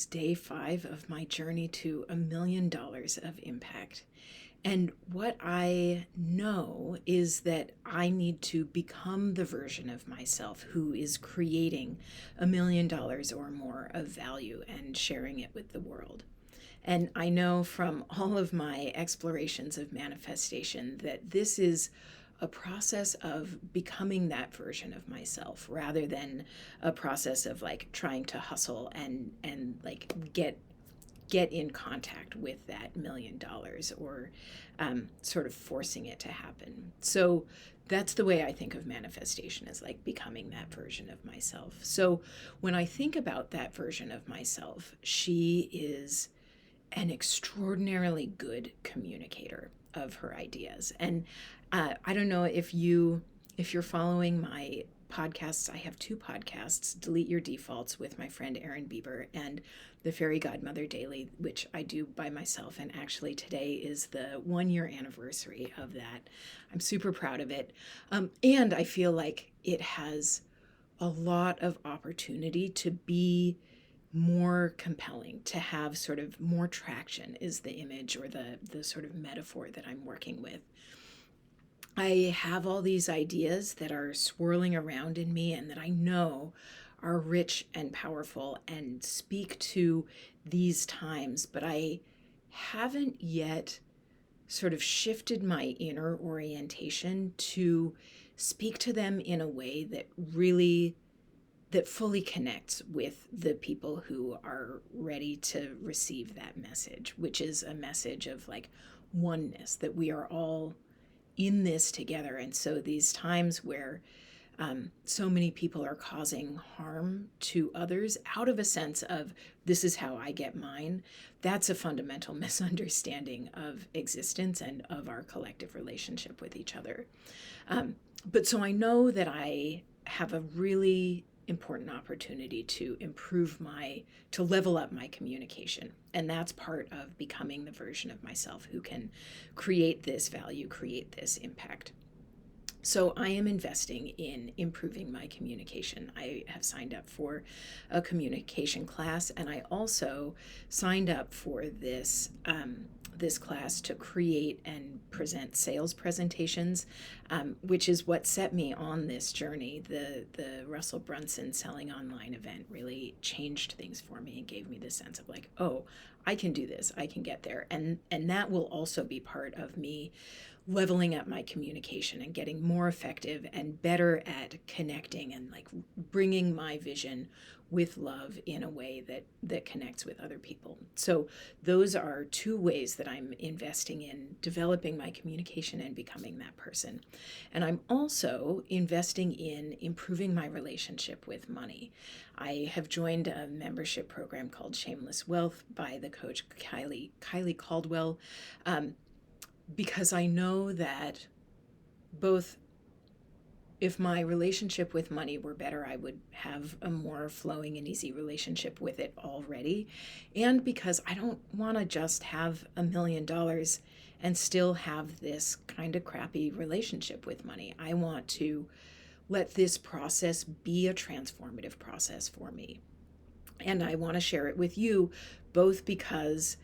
day 5 of my journey to $1 million of impact. And what I know is that I need to become the version of myself who is creating $1 million or more of value and sharing it with the world. And I know from all of my explorations of manifestation that this is a process of becoming that version of myself rather than a process of like trying to hustle and like get in contact with that $1 million or sort of forcing it to happen. So that's the way I think of manifestation, as like becoming that version of myself. So when I think about that version of myself, she is an extraordinarily good communicator of her ideas. And I don't know if you're following my podcasts. I have 2 podcasts: Delete Your Defaults with my friend Erin Bieber, and The Fairy Godmother Daily, which I do by myself. And actually today is the 1-year anniversary of that. I'm super proud of it. And I feel like it has a lot of opportunity to be more compelling, to have sort of more traction, is the image or the sort of metaphor that I'm working with. I have all these ideas that are swirling around in me and that I know are rich and powerful and speak to these times, but I haven't yet sort of shifted my inner orientation to speak to them in a way that fully connects with the people who are ready to receive that message, which is a message of like oneness, that we are all in this together. And so these times where so many people are causing harm to others out of a sense of this is how I get mine, that's a fundamental misunderstanding of existence and of our collective relationship with each other. But so I know that I have a really important opportunity to to level up my communication. And that's part of becoming the version of myself who can create this value, create this impact. So I am investing in improving my communication. I have signed up for a communication class, and I also signed up for this class to create and present sales presentations, which is what set me on this journey. The Russell Brunson Selling Online event really changed things for me and gave me the sense of like, oh, I can do this, I can get there. And that will also be part of me leveling up my communication and getting more effective and better at connecting and like bringing my vision with love in a way that connects with other people. So those are 2 ways that I'm investing in developing my communication and becoming that person. And I'm also investing in improving my relationship with money. I have joined a membership program called Shameless Wealth by the coach Kylie Caldwell, because I know that both if my relationship with money were better, I would have a more flowing and easy relationship with it already. And because I don't want to just have $1 million and still have this kind of crappy relationship with money. I want to let this process be a transformative process for me. And I want to share it with you, both because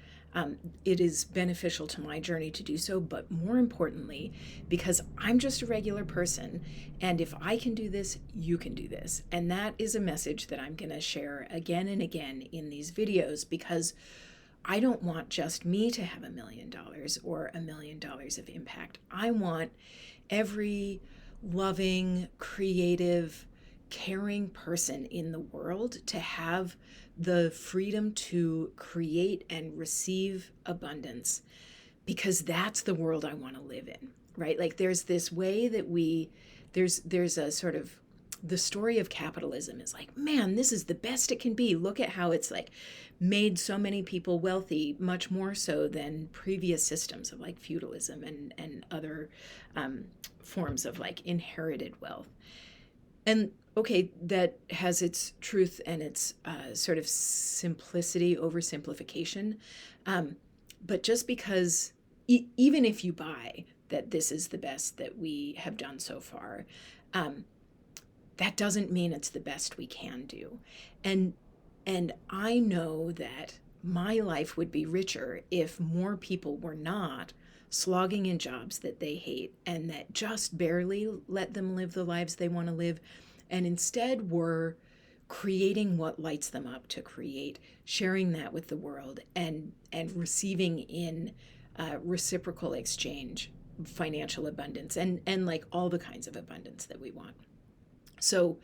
it is beneficial to my journey to do so, but more importantly, because I'm just a regular person. And if I can do this, you can do this. And that is a message that I'm going to share again and again in these videos, because I don't want just me to have $1 million or $1 million of impact. I want every loving, creative, caring person in the world to have the freedom to create and receive abundance, because that's the world I want to live in, right? Like there's this way that there's a sort of, the story of capitalism is like, man, this is the best it can be. Look at how it's like made so many people wealthy, much more so than previous systems of like feudalism and other forms of like inherited wealth. And okay, that has its truth and its sort of simplicity, oversimplification. But just because, even if you buy that this is the best that we have done so far, that doesn't mean it's the best we can do. And And I know that my life would be richer if more people were not slogging in jobs that they hate and that just barely let them live the lives they want to live, and instead were creating what lights them up to create, sharing that with the world, and receiving in reciprocal exchange financial abundance and like all the kinds of abundance that we want. So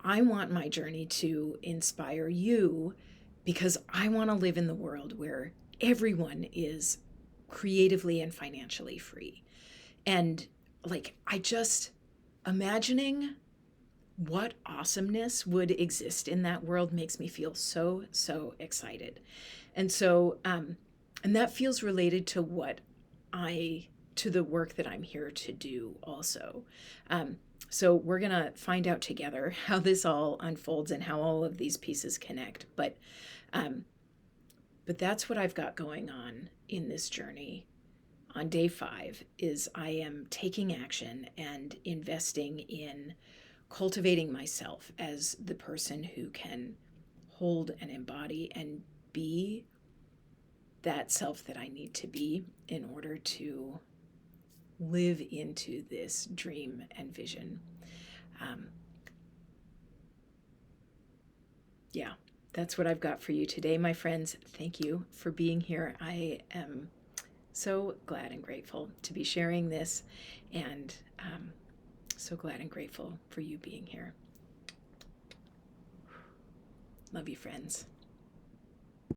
I want my journey to inspire you because I want to live in the world where everyone is creatively and financially free. And like, I just imagining what awesomeness would exist in that world makes me feel so, so excited. And so, and that feels related to to the work that I'm here to do also. So we're going to find out together how this all unfolds and how all of these pieces connect. But that's what I've got going on in this journey. On day 5 is I am taking action and investing in cultivating myself as the person who can hold and embody and be that self that I need to be in order to live into this dream and vision. Yeah, that's what I've got for you today, my friends. Thank you for being here. I am so glad and grateful to be sharing this, and so glad and grateful for you being here. Love you, friends.